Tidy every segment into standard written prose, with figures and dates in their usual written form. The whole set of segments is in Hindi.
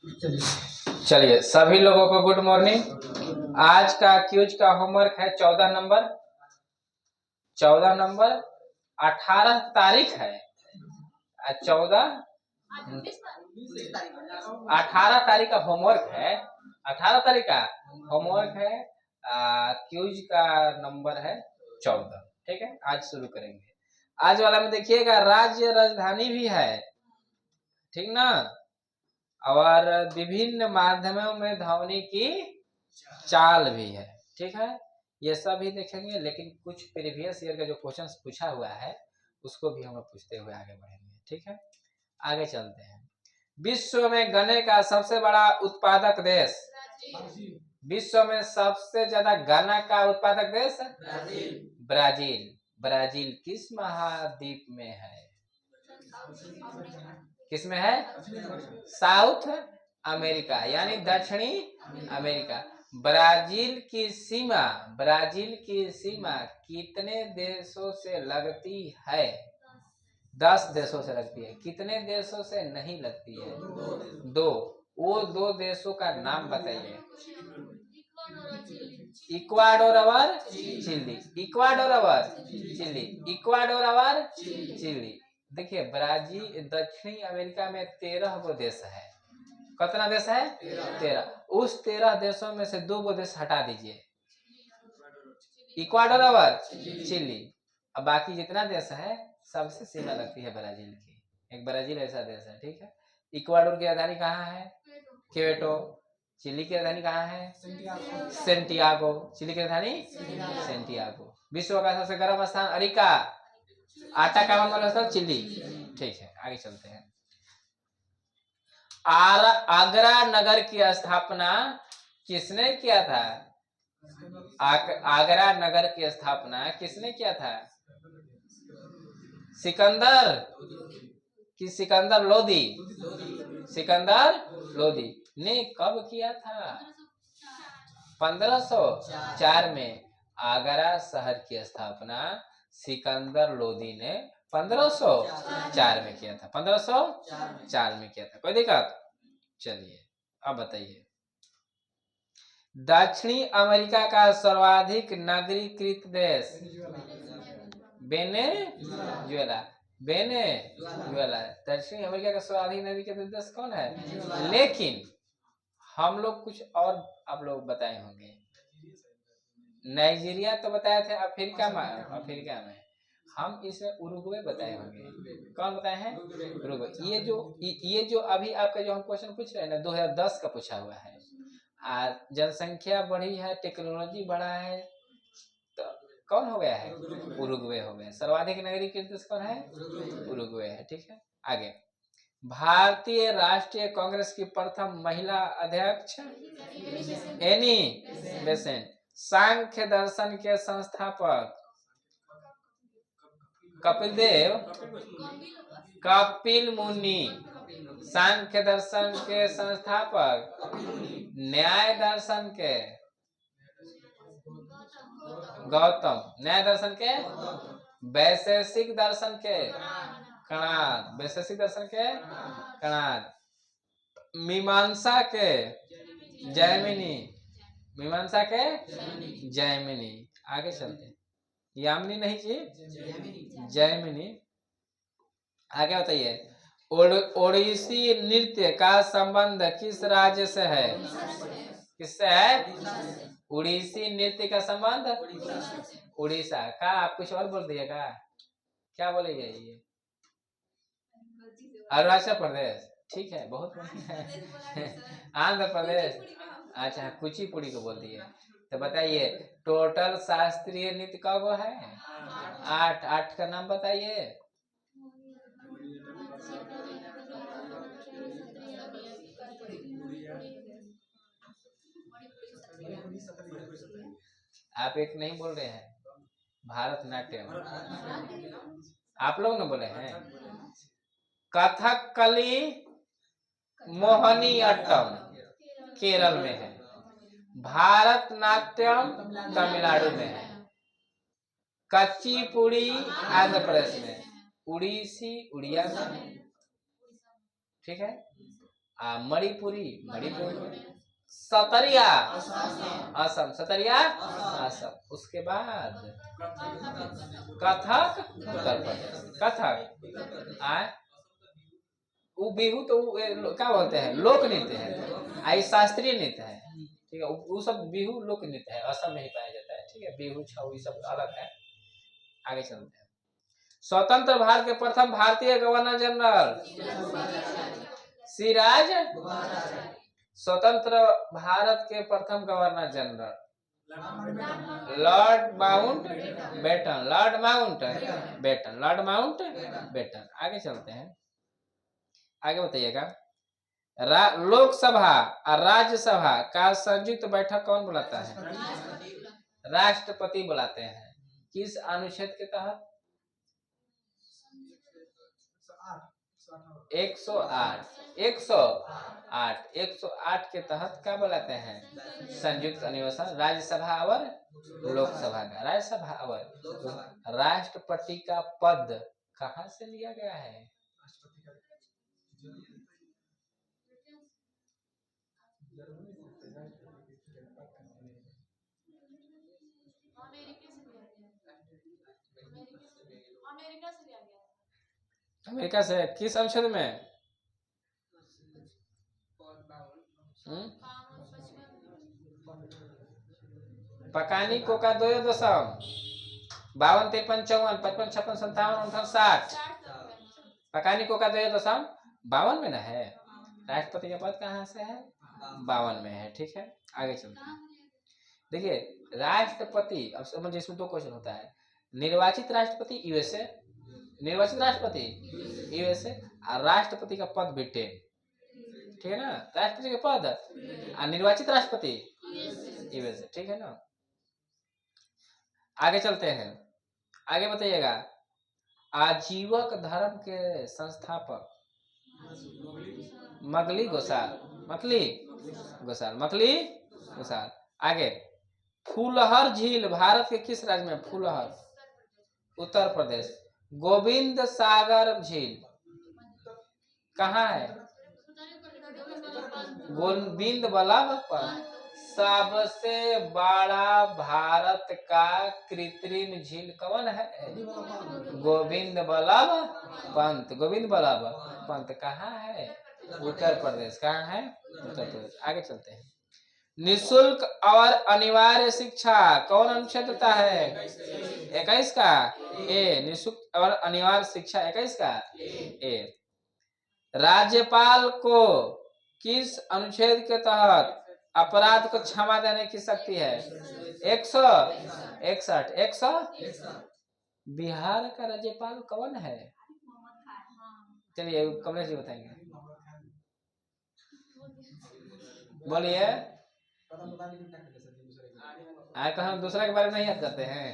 चलिए सभी लोगों को गुड मॉर्निंग। आज का क्यूज का होमवर्क है 14 नंबर। 18 तारीख है। 18 तारीख का होमवर्क है। 18 तारीख का होमवर्क है। क्यूज का नंबर है 14। ठीक है, आज शुरू करेंगे। आज वाला में देखिएगा राज्य राजधानी भी है, ठीक ना, और विभिन्न माध्यमों में ध्वनि की चाल भी है। ठीक है, ये सब भी देखेंगे, लेकिन कुछ प्रीवियस ईयर का जो क्वेश्चंस पूछा हुआ है उसको भी हम लोग पूछते हुए आगे बढ़ेंगे। ठीक है, आगे चलते हैं। विश्व में गन्ने का सबसे बड़ा उत्पादक देश, विश्व में सबसे ज्यादा गन्ना का उत्पादक देश ब्राजील। ब्राजील किस महाद्वीप में है? किस में है? साउथ अमेरिका, यानी दक्षिणी अमेरिका। ब्राजील की सीमा, ब्राजील की सीमा कितने देशों से लगती है? 10 देशों से लगती है। कितने देशों से नहीं लगती है? 2। वो 2 देशों का नाम बताइए। इक्वाडोर और चिली। इक्वाडोर और चिली। इक्वाडोर और चिली। देखिए, ब्राजील दक्षिणी अमेरिका में 13 गो देश है। कितना देश है? 13। उस 13 देशों में से 2 गो देश हटा दीजिए, इक्वाडोर और चिली। अब बाकी जितना देश है सबसे सीमा लगती है ब्राजील की। एक ब्राजील ऐसा देश है। ठीक है, इक्वाडोर की राजधानी कहाँ है? क्वेटो। चिली की राजधानी कहाँ है? सेंटियागो। चिली की राजधानी सेंटियागो। विश्व का सबसे गर्म स्थान अरिका। आटा का वाला स्थल चिली। ठीक है, आगे चलते हैं। आगरा नगर की स्थापना किसने किया था? आगरा नगर की स्थापना किसने किया था? सिकंदर कि सिकंदर लोदी? सिकंदर लोदी ने कब किया था? 1504 में आगरा शहर की स्थापना सिकंदर लोदी ने 1504 में किया था। 1504 में किया था। कोई दिक्कत? चलिए अब बताइए। दक्षिणी अमेरिका का सर्वाधिक नगरीकृत देश वेनेजुएला। वेनेजुएला दक्षिणी अमेरिका का सर्वाधिक नगरीकृत देश कौन है? लेकिन हम लोग कुछ और आप लोग बताए होंगे। नाइजीरिया तो बताए थे अफ्रीका में। हम इसमें उरुग्वे बताए होंगे। कौन बताए हैं? उरुग्वे। ये जो अभी आपका जो हम क्वेश्चन पूछ रहे हैं ना, 2010 का पूछा हुआ है। जनसंख्या बढ़ी है, टेक्नोलॉजी बढ़ा है, तो कौन हो गया है? उरुग्वे हो गया। सर्वाधिक नगरीकृत देश कौन है? उरुग्वे है। ठीक है, आगे। भारतीय राष्ट्रीय कांग्रेस की प्रथम महिला अध्यक्ष एनी बेसेंट। सांख्य दर्शन के संस्थापक कपिल देव। कपिल मुनि। सांख्य दर्शन के संस्थापक। न्याय दर्शन के गौतम। न्याय दर्शन के वैशेषिक दर्शन के कणाद। वैशेषिक दर्शन के कणाद। मीमांसा के जैमिनी। मीमांसा के जैमिनी। आगे चलते हैं। यामिनी नहीं जी, जैमिनी। आगे बताइए। ओडिसी नृत्य का संबंध किस राज्य से है? किससे है? उड़ीसी नृत्य का संबंध उड़ीसा का। आप कुछ और बोल दिएगा, क्या बोलेगा? ये अरुणाचल प्रदेश। ठीक है, बहुत बढ़िया है। आंध्र प्रदेश। अच्छा, कुचिपुड़ी को बोल दिए। तो बताइए, टोटल शास्त्रीय नृत्य कब है? 8। 8 का नाम बताइए। आप एक नहीं बोल रहे हैं। भारतनाट्यम आप लोग न बोले हैं। कथकली मोहिनीअट्टम केरल में है। भारतनाट्यम तमिलनाडु में है। कुचिपुड़ी आंध्र प्रदेश में। उड़ीसी उड़िया में। ठीक है, मणिपुरी, मणिपुरी। सतरिया, असम, सतरिया असम। उसके बाद कथक, उत्तर प्रदेश, कथक। वो बिहू तो क्या बोलते हैं, लोक नृत्य है, आई शास्त्रीय नृत्य है, ठीक है। वो सब बिहू लोक नृत्य है, असम में ही पाया जाता है, ठीक है। बिहू छऊ ये सब अलग है। आगे चलते हैं। स्वतंत्र भारत के प्रथम भारतीय गवर्नर जनरल सिराज। स्वतंत्र भारत के प्रथम governor general Lord Mountbatten, Lord Mountbatten, Lord Mountbatten. आगे चलते हैं। आगे बताइएगा। लोकसभा और राज्यसभा का संयुक्त बैठक कौन बुलाता है? राष्ट्रपति बुलाते हैं। किस अनुच्छेद के तहत? 108, 108, 108 के तहत क्या बुलाते हैं? संयुक्त अधिवेशन राज्यसभा और लोकसभा का। राज्यसभा और राष्ट्रपति का पद कहाँ से लिया गया है? अमेरिका से। किस अनुच्छेद में? पकानी कोका 2.52, 52, 53, 54, 55, 56, 57, 58, 60। पकानी कोका 2.52 में ना है। राष्ट्रपति का पद कहाँ से है? 52 में है, ठीक है। आगे चलते हैं। देखिए राष्ट्रपति, अब समझिए इसमें दो क्वेश्चन होता है। निर्वाचित राष्ट्रपति यूएसए, निर्वाचित राष्ट्रपति यूएसए, और राष्ट्रपति का पद ब्रिटेन, ठीक है ना। राष्ट्रपति का पद और निर्वाचित राष्ट्रपति यूएसए, ठीक है ना। आगे चलते हैं। आगे बताइएगा। आजीवक धर्म के संस्थापक मगली घोषाल, मकली घोषाल, मकली घोषाल। आगे फूलहर झील भारत के किस राज्य में? फूलहर, उत्तर प्रदेश। गोविंद सागर झील कहाँ है? गोविंद बल्लभ पंत। सबसे बड़ा भारत का कृत्रिम झील कौन है? गोविंद बल्लभ पंत, गोविंद बल्लभ पंत। कहाँ है? उत्तर प्रदेश। कहाँ है? उत्तर प्रदेश। आगे चलते हैं। निशुल्क और अनिवार्य शिक्षा कौन अनुच्छेद देता है? 21 का ए। निशुल्क और अनिवार्य शिक्षा 21 का ए। राज्यपाल को किस अनुच्छेद के तहत अपराध को क्षमा देने की शक्ति है? 161, 100। बिहार का राज्यपाल कौन है? चलिए कमलेश जी बताएंगे, बोलिए। हम दूसरा के बारे में नहीं याद करते हैं।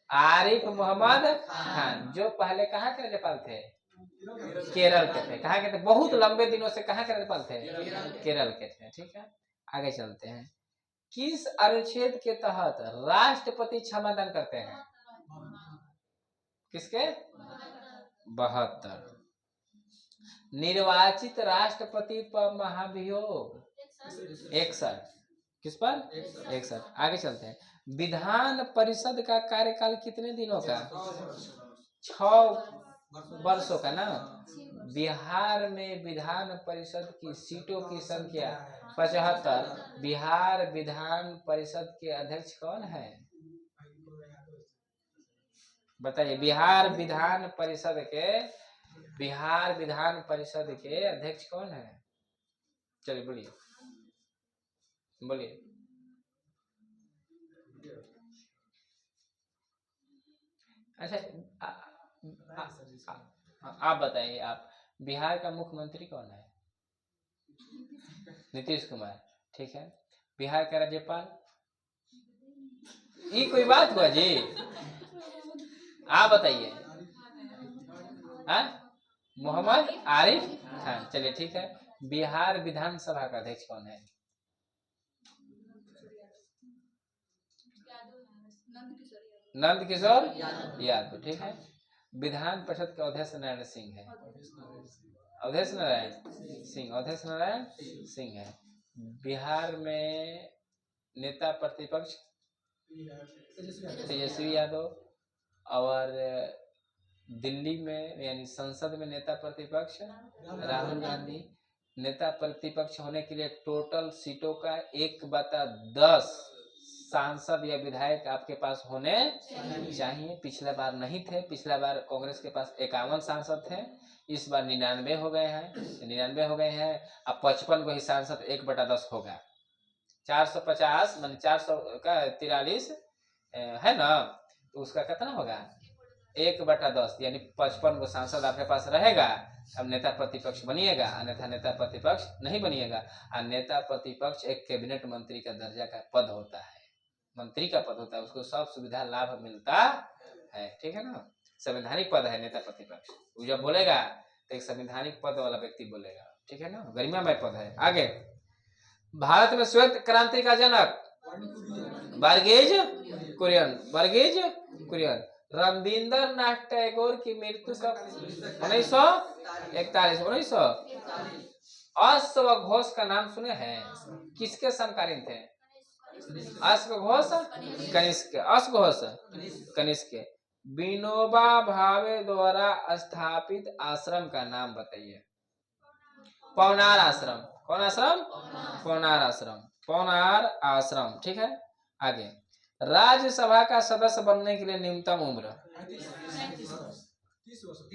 आरिफ मोहम्मद खान, जो पहले कहाँ के राज्यपाल थे? केरल के थे। कहाँ के थे? बहुत लंबे दिनों से कहाँ के राज्यपाल थे? केरल के थे, ठीक है। आगे चलते हैं। किस अनुच्छेद के तहत राष्ट्रपति क्षमादान करते हैं? किसके? 72। निर्वाचित राष्ट्रपति पर महाभियोग 61। किस पर? 61। आगे चलते हैं। विधान परिषद का कार्यकाल कितने दिनों का? 6 वर्षों का ना। बिहार में विधान परिषद की सीटों की संख्या 75। बिहार विधान परिषद के अध्यक्ष कौन है? बताइए। बिहार विधान परिषद के अध्यक्ष कौन है? चलिए बोलिए, बोलिए। अच्छा आप बताइए। आप बिहार का मुख्यमंत्री कौन है? नीतीश कुमार, ठीक है। बिहार का राज्यपाल? ये कोई बात हुआ जी? आप बताइए। मोहम्मद आरिफ खान, चलिए ठीक है। बिहार विधानसभा का अध्यक्ष कौन है? नंद किशोर यादव, ठीक है। विधान परिषद के अध्यक्ष नारायण सिंह है। अवधेश नारायण सिंह, अवधेश नारायण सिंह है। बिहार में नेता प्रतिपक्ष तेजस्वी यादव, और दिल्ली में यानी संसद में नेता प्रतिपक्ष राहुल गांधी। नेता प्रतिपक्ष होने के लिए टोटल सीटों का 1/10 सांसद या विधायक आपके पास होने चाहिए। पिछला बार नहीं थे, पिछला बार कांग्रेस के पास 51 सांसद थे, इस बार 99 हो गए हैं, 99 हो गए हैं। अब 55 को ही सांसद 1/10 होगा, 450 मान 400 का 43 है ना, तो उसका कितना होगा 1/10, यानी 55 को सांसद आपके पास रहेगा। अब नेता प्रतिपक्ष बनिएगा, अन्यथा नेता प्रतिपक्ष नहीं बनिएगा। और नेता प्रतिपक्ष एक कैबिनेट मंत्री का दर्जा का पद होता है, मंत्री का पद होता है, उसको सब सुविधा लाभ मिलता है, ठीक है ना। संवैधानिक पद है नेता प्रतिपक्ष, वो जब बोलेगा तो एक संवैधानिक पद वाला व्यक्ति बोलेगा, ठीक है ना, गरिमामय पद है। आगे, भारत में श्वेत क्रांति का जनक वर्गीज कुरियन, वर्गीज कुरियन। रविंद्र नाथ टैगोर की मृत्यु कब? 1941, 1900। अश्वघोष का नाम सुने हैं? किसके समकालीन थे? अश्वघोष कनिष्क, अश्वघोष कनिष्क। विनोबा भावे द्वारा स्थापित आश्रम का नाम बताइए। पवनार आश्रम। कौन आश्रम? पवनार आश्रम, पवनार आश्रम, ठीक है। आगे, राज्यसभा का सदस्य बनने के लिए न्यूनतम उम्र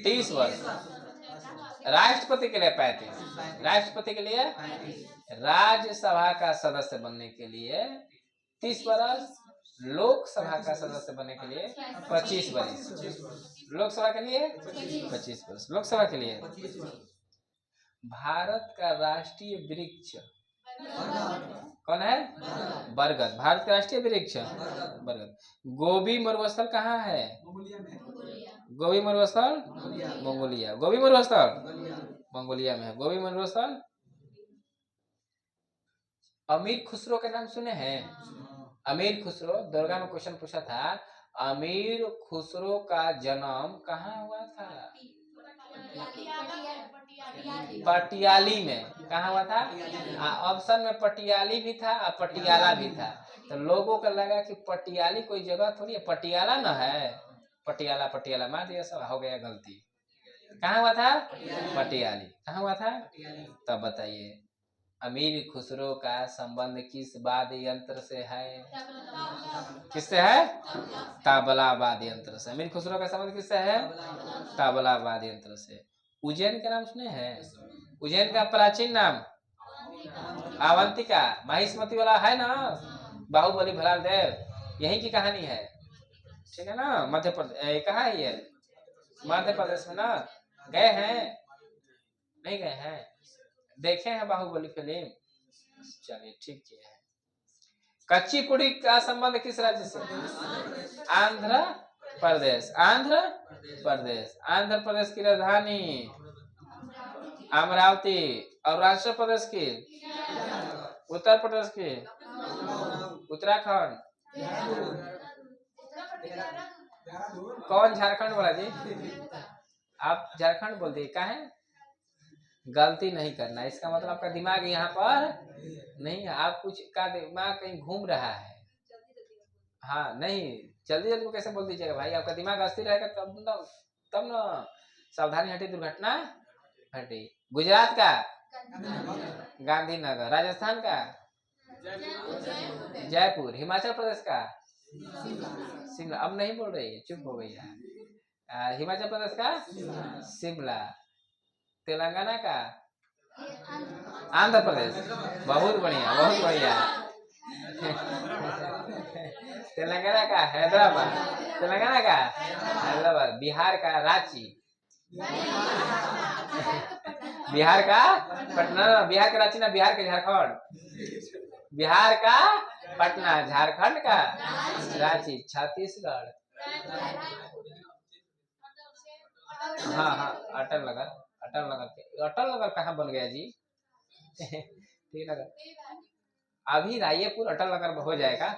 30 वर्ष। राष्ट्रपति के लिए 35, राष्ट्रपति के लिए। राज्यसभा का सदस्य बनने के लिए 30 वर्ष, लोकसभा का सदस्य बनने के लिए 25 वर्ष। लोकसभा के लिए 25 वर्ष, लोकसभा के लिए। भारत का राष्ट्रीय वृक्ष कौन है? बरगद, भारत का राष्ट्रीय वृक्ष बरगद। गोबी मरुस्थल कहाँ है? गोबी मरुस्थल मंगोलिया, गोबी मरुस्थल मंगोलिया में है, गोबी मरुस्थल। अमीर खुसरो के नाम सुने हैं? अमीर खुसरो, दुर्गा में क्वेश्चन पूछा था, अमीर खुसरो का जन्म कहाँ हुआ था? पटियाली में। कहाँ हुआ था? ऑप्शन में पटियाली भी था और पटियाला भी था, तो लोगों को लगा कि पटियाली कोई जगह थोड़ी है, पटियाला न है, पटियाला पटियाला मार दिया, सब हो गया गलती। कहाँ हुआ था? पटियाली। कहाँ हुआ था? तब बताइए, अमीर खुसरो का संबंध किस वाद्य यंत्र से है? किससे है? तबला वाद्य यंत्र से। अमीर खुसरो का संबंध किससे है? तबला वाद्य यंत्र से। उज्जैन का नाम सुने हैं? उज्जैन का प्राचीन नाम अवंतिका, महिष्मती वाला है ना, बाहुबली भलाल देव, यही की कहानी है, ठीक है ना। मध्य प्रदेश कहाँ है ये? मध्य प्रदेश में ना। गए हैं? नहीं गए हैं? देखे हैं बाहुबली फिल्म? चलिए ठीक है। कच्चीपुड़ी का संबंध किस राज्य से? आंध्र प्रदेश, आंध्र प्रदेश। आंध्र प्रदेश की राजधानी अमरावती, अरुणाचल प्रदेश की, उत्तर प्रदेश की, उत्तराखंड। कौन झारखंड वाला जी? आप झारखंड बोल दिए, कहाँ है? गलती नहीं करना, इसका मतलब आपका दिमाग यहाँ पर नहीं है, आप कुछ का दिमाग कहीं घूम रहा है। हाँ नहीं, जल्दी जल्दी कैसे बोल दीजिएगा भाई, आपका दिमाग अस्थिर रहेगा तब ना सावधानी हटी, दुर्घटना हटी। गुजरात का गांधीनगर, राजस्थान का जयपुर, हिमाचल प्रदेश का शिमला। अब नहीं बोल रही, चुप हो गई है। हिमाचल प्रदेश का शिमला, तेलंगाना का आंध्र प्रदेश। बहुत बढ़िया, बहुत बढ़िया। तेलंगाना का हैदराबाद, तेलंगाना का हैदराबाद। बिहार का रांची, बिहार का पटना, बिहार का रांची ना, बिहार का झारखंड, बिहार का पटना, झारखंड का रांची, छत्तीसगढ़। हाँ हाँ, अटल नगर, अटल नगर, अटल नगर कहाँ बन गया जी? नगर अभी रायपुर अटल नगर हो जाएगा,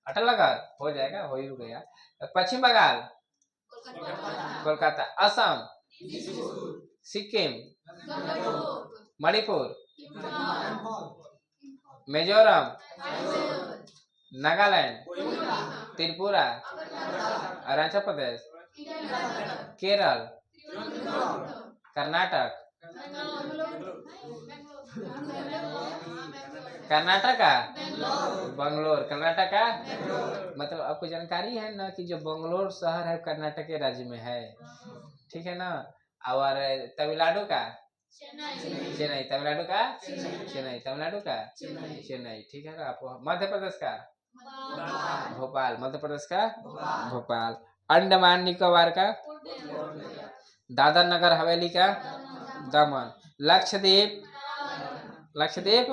अटल नगर हो जाएगा, हो ही गया। पश्चिम बंगाल, कोलकाता, असम, सिक्किम, मणिपुर, मिजोरम, नागालैंड, त्रिपुरा, अरुणाचल प्रदेश, केरल, कर्नाटक, कर्नाटका, बंगलोर, कर्नाटका। मतलब आपको जानकारी है ना कि जो बंगलोर शहर है कर्नाटक के राज्य में है, ठीक है ना। और तमिलनाडु का चेन्नई, तमिलनाडु का चेन्नई, तमिलनाडु का चेन्नई, ठीक है ना। आपको मध्य प्रदेश का भोपाल, मध्य प्रदेश का भोपाल। अंडमान निकोबार का दादर नगर हवेली का दमन। लक्षद्वीप, लक्षद्वीप,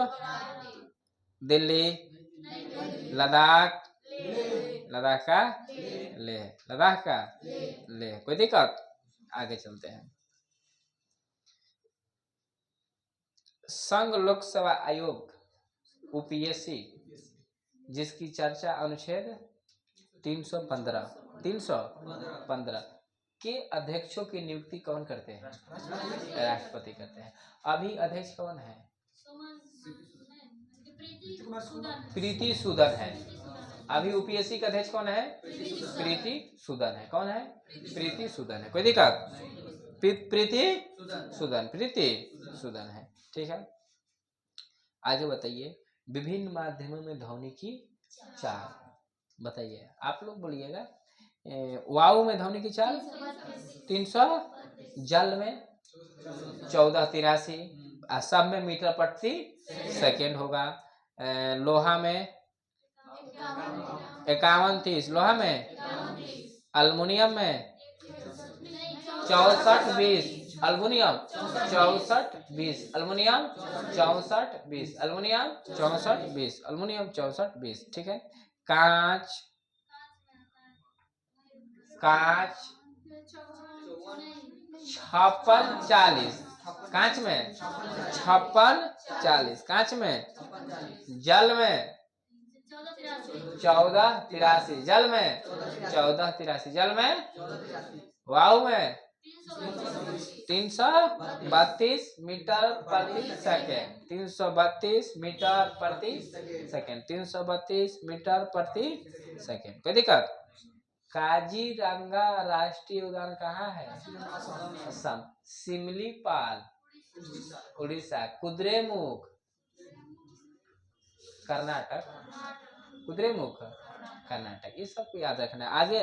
दिल्ली, लद्दाख, लद्दाख का लेह, लद्दाख का लेह। कोई दिक्कत? आगे चलते हैं। संघ लोक सेवा आयोग यूपीएससी, जिसकी चर्चा अनुच्छेद 315 के अध्यक्षों की नियुक्ति कौन करते हैं? राष्ट्रपति करते हैं। अभी अध्यक्ष कौन है? प्रीति सूदन है। अभी यूपीएससी का अध्यक्ष कौन है? प्रीति सूदन है। कौन है? प्रीति सूदन है। कोई दिक्कत? प्रीति सूदन, प्रीति सूदन है, ठीक है। आगे बताइए, विभिन्न माध्यमों में ध्वनि की चाल बताइए। आप लोग बोलिएगा। वायु में ध्वनि की चाल 300, जल में 1483, सब में मीटर प्रति सेकेंड होगा। लोहा में 5130, लोहा में। अल्युमिनियम में 6420, अल्युमिनियम 6420, अल्युमिनियम 6420, अल्युमिनियम 6420, अल्युमिनियम 6420, ठीक है। कांच, कांच 5640, कांच में 5640, कांच में। जल में 1483, जल में 1483, जल में। वायु में 332 मीटर प्रति सेकेंड, 332 मीटर प्रति सेकेंड, 332 मीटर प्रति सेकेंड। कोई दिक्कत? काजीरंगा राष्ट्रीय उद्यान कहाँ है? असम। सिमलीपाल उड़ीसा, कुद्रेमुख कर्नाटक, कुद्रेमुख कर्नाटक। ये सबको याद रखना है। आगे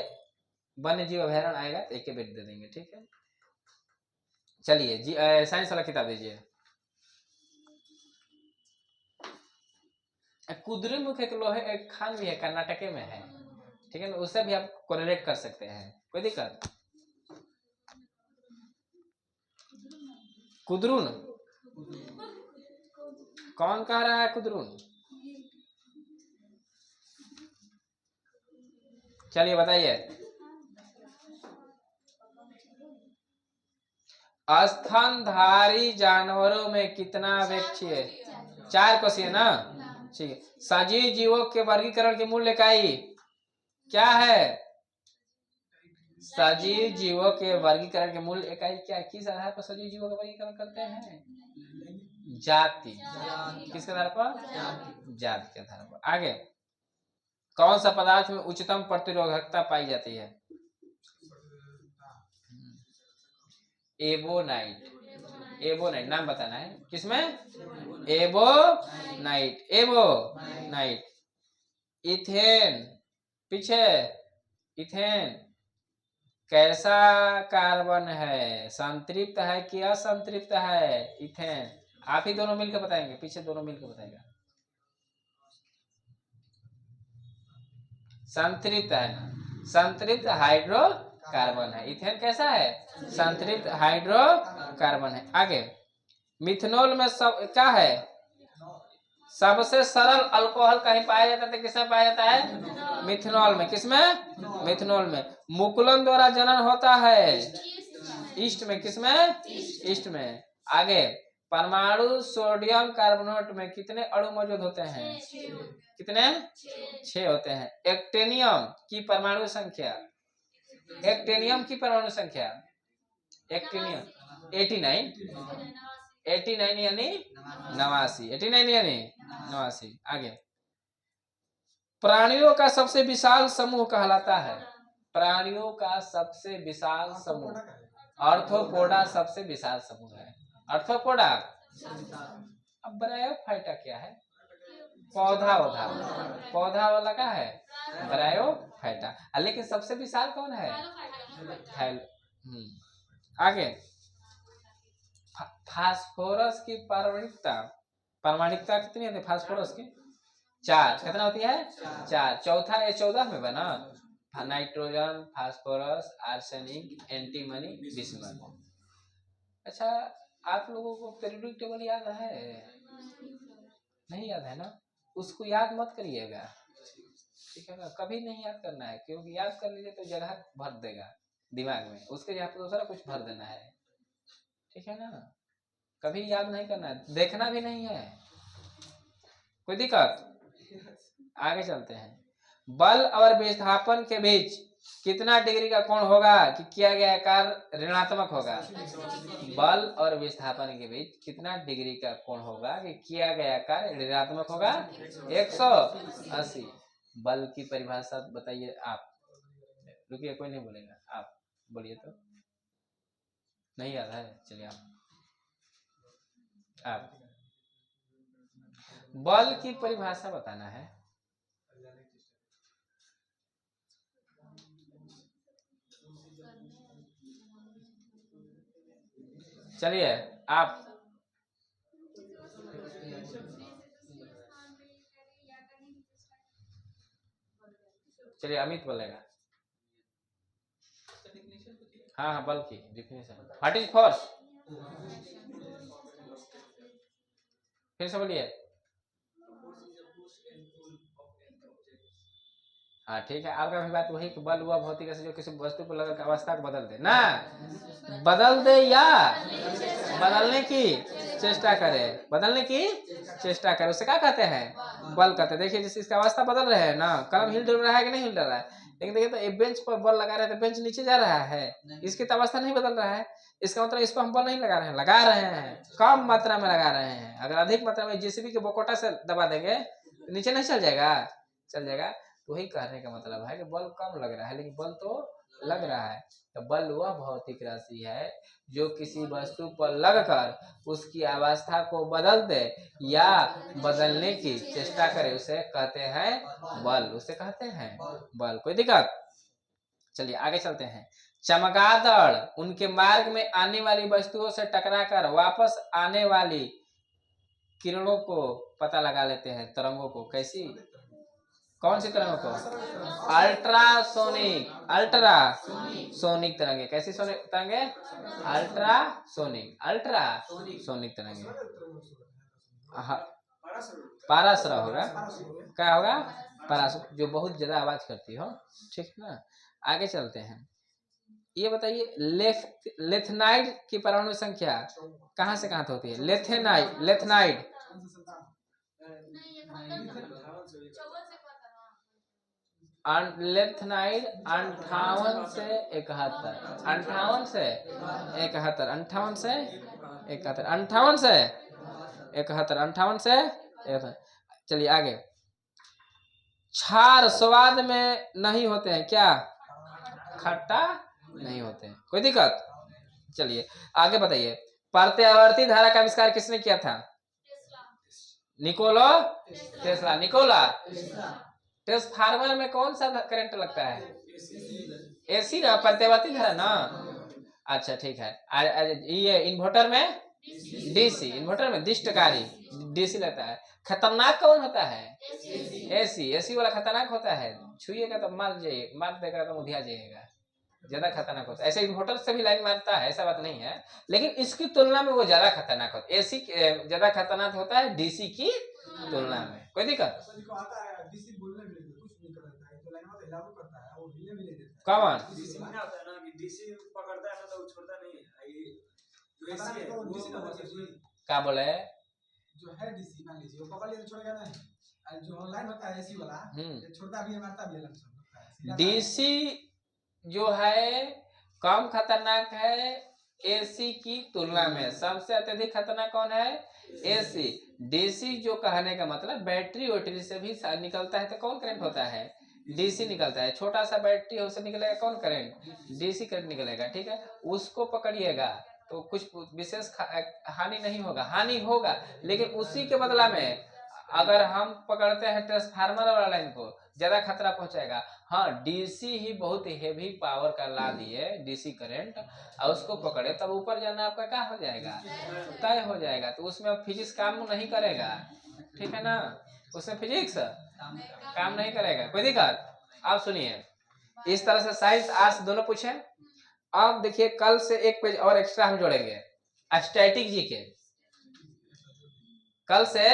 वन्य जीव अभयारण्य आएगा तो एक बेट दे देंगे, ठीक है। चलिए जी, साइंस वाला किताब दीजिए। कुद्रेमुख एक लोहे एक खान भी है, कर्नाटक में है, ठीक है ना। उससे भी आप कोरिलेट कर सकते हैं, कोई दिक्कत? कुद्रुन कौन कह रहा है? कुद्रुन, चलिए बताइए। स्तनधारी जानवरों में कितना वृक्ष है? 4 कोशिश ना, ठीक है। सजीव जीवों के वर्गीकरण की मूल इकाई क्या है? सजीव जीवों के वर्गीकरण के मूल इकाई क्या? किस आधार पर सजीव जीवों का वर्गीकरण करते हैं? जाति। किसके आधार पर? जाति के आधार पर। आगे, कौन सा पदार्थ में उच्चतम प्रतिरोधकता पाई जाती है? एबोनाइट, एबोनाइट नाम बताना है। किसमें? Ebonite, ebonite. इथेन, पीछे इथेन कैसा कार्बन है? संतृप्त है कि असंतृप्त है? इथेन आप ही दोनों मिलकर बताएंगे, पीछे दोनों मिलकर बताएगा। संतृप्त है ना, संतृप्त हाइड्रोकार्बन है। इथेन कैसा है? संतृप्त हाइड्रोकार्बन है। आगे, मिथनॉल में सब क्या है? सबसे सरल अल्कोहल कहीं पाया जाता है, किसमें पाया जाता है? मिथनॉल में। किसमें? मिथनॉल में। मुकुलन द्वारा जनन होता है ईस्ट में। किसमें? ईस्ट में। आगे, परमाणु सोडियम कार्बोनेट में कितने अणु मौजूद होते हैं? कितने? 6 होते हैं। एक्टेनियम की परमाणु संख्या, एक्टेनियम की परमाणु संख्या, एक्टेनियम 89 89 यानी 89 89 यानी 89। आगे, प्राणियों का सबसे विशाल समूह कहलाता है। प्राणियों का सबसे विशाल समूह, आर्थ्रोपोडा सबसे विशाल समूह है। आर्थ्रोपोडा। अब ब्रायोफाइटा क्या है? पौधा वाला, पौधा वाला का है ब्रायोफाइटा। लेकिन सबसे विशाल कौन है? आगे, फास्फोरस की परमाणिकता कितनी होती है फास्फोरस की? 4। कितना होती है? 4। चौथा ये 14 में बना, nitrogen, phosphorus, arsenic, antimony, bismuth. अच्छा, आप लोगों को पीरियोडिक टेबल याद है? नहीं याद है ना? उसको याद मत करिएगा, ठीक है ना? कभी नहीं याद करना है, क्योंकि याद कर लीजिए तो जगह भर देगा दिमाग में, उसके यहाँ पर दूसरा कुछ भर देना है, ठीक है ना? कभी याद नहीं करना है, देखना भी नहीं है, कोई दिक्कत? आगे चलते हैं। बल और विस्थापन के बीच कितना डिग्री का कोण होगा कि किया गया कार्य ऋणात्मक होगा? बल और विस्थापन के बीच कितना डिग्री का कोण होगा कि किया गया कार्य ऋणात्मक होगा? 180। बल की परिभाषा बताइए आप। रुकिए, कोई नहीं बोलेगा, आप बोलिए तो। नहीं याद है? चलिए आप बल की परिभाषा बताना है। चलिए आप। चलिए अमित बोलेगा। हाँ हाँ, बल की डिफिनेशन। What is force? फिर से बोलिए। हाँ ठीक है, आपका भी बात वही कि बल हुआ भौतिक ऐसे जो किसी वस्तु को लगा अवस्था को बदल दे ना, बदल दे या बदलने की चेष्टा करे, बदलने की चेष्टा करे, उसे क्या कहते हैं? बल कहते हैं। देखिए, जिस इसका अवस्था बदल रहे है ना, कलम हिल डुल रहा है कि नहीं हिल रहा है? लेकिन देखिए तो एक बेंच पर बल लगा रहे हैं तो बेंच नीचे जा रहा है, इसकी तो अवस्था नहीं बदल रहा है। इसका मतलब इस पर हम बल नहीं लगा रहे हैं, लगा रहे हैं, कम मात्रा में लगा रहे हैं। अगर अधिक मात्रा में जेसीबी के बोकोटा से दबा देंगे तो नीचे नहीं चल जाएगा? चल जाएगा। तो वही कहने का मतलब है कि बल कम लग रहा है, लेकिन बल तो लग रहा है। तो बल वह भौतिक राशि है जो किसी वस्तु पर लगकर उसकी अवस्था को बदल दे या बदलने की चेष्टा करे, उसे कहते हैं बल, उसे कहते हैं बल। कोई दिक्कत? चलिए आगे चलते हैं। चमगादड़ उनके मार्ग में आने वाली वस्तुओं से टकराकर वापस आने वाली किरणों को पता लगा लेते हैं, तरंगों को। कैसी? कौन सी तरंगों को? अल्ट्रासोनिक, अल्ट्रासोनिक तरंगे। कैसी सोनिक तरंगे? अल्ट्रासोनिक, अल्ट्रासोनिक तरंगे। पारासर होगा, क्या होगा? पारासर, जो बहुत ज्यादा आवाज करती हो, ठीक है ना? आगे चलते हैं। ये बताइए, लेथनाइड की परमाणु संख्या कहाँ से कहाँ होती है? लेथेनाइड, लेथनाइड लेथनाइड 58 से 71, 58 से 71, 58 से 71, 58 से 71, 58 से 71। चलिए आगे। क्षार स्वाद में नहीं होते हैं, क्या? खट्टा नहीं होते हैं। कोई दिक्कत? चलिए आगे बताइए। प्रत्यावर्ती धारा का आविष्कार किसने किया था? Nikola Tesla. निकोला ट्रांसफार्मर में कौन सा करंट लगता है? एसी ना, प्रत्यावर्ती धारा ना। अच्छा ठीक है। ये इन्वर्टर में डीसी, इन्वर्टर में दिष्टकारी डीसी लगता है। खतरनाक कौन होता है? एसी। एसी वाला खतरनाक होता है, छुइएगा तो मार देगा, तो मुधिया जाएगा, ज्यादा खतरनाक होता है। ऐसे इन्वर्टर से भी लाइन मारता है, ऐसा बात नहीं है, लेकिन इसकी तुलना में वो ज्यादा खतरनाक होता है। एसी ज्यादा खतरनाक होता है डीसी की तुलना में। कोई दिक्कत? कौन? क्या बोले? जो है डीसी, मान लीजिए वो पकड़ लिया तो छोड़ेगा नहीं, जो लाइन होता है एसी वाला, छोड़ता भी है, मारता भी है। डीसी जो है कम खतरनाक है एसी की तुलना में सबसे अत्यधिक खतरनाक कौन है? एसी। डीसी जो कहने का मतलब बैटरी वैटरी से भी निकलता है तो कौन करंट होता है? डीसी निकलता है। छोटा सा बैटरी है उससे निकलेगा कौन करंट? डीसी करंट निकलेगा। ठीक है, उसको पकड़िएगा तो कुछ विशेष हानि नहीं होगा, हानि होगा लेकिन उसी के बदला में अगर हम पकड़ते हैं ट्रांसफार्मर वाला लाइन को ज्यादा खतरा पहुंचाएगा। हाँ, डीसी ही बहुत हेवी पावर का ला दिए, डीसी करंट, और उसको पकड़े तब ऊपर जाना आपका क्या हो जाएगा? तय हो जाएगा। तो उसमें अब फिजिक्स काम नहीं करेगा, ठीक है ना, उसमें फिजिक्स काम नहीं करेगा। कोई दिक्कत? आप सुनिए, इस तरह से साइंस आर्ट्स दोनों पूछे। अब देखिए कल से एक पेज और एक्स्ट्रा हम जोड़ेंगे, स्टैटिक जी के। कल से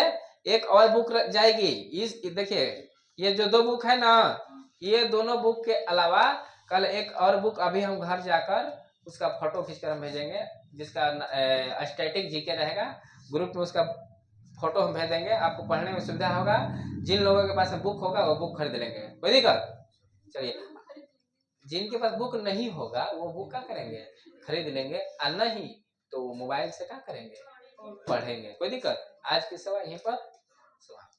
एक और बुक जाएगी। इस देखिए ये जो दो बुक है ना, ये दोनों बुक के अलावा कल एक और बुक अभी हम घर जाकर उसका फोटो खींचकर हम भेजेंगे, जिसका स्टैटिक जीके रहेगा। ग्रुप में उसका फोटो हम भेज देंगे, आपको पढ़ने में सुविधा होगा। जिन लोगों के पास बुक होगा वो बुक खरीद लेंगे, कोई दिक्कत? चलिए, जिनके पास बुक नहीं होगा वो बुक क्या करेंगे? खरीद लेंगे, और नहीं तो मोबाइल से क्या करेंगे? पढ़ेंगे। कोई दिक्कत? आज की सवाल यहीं पर समाप्त।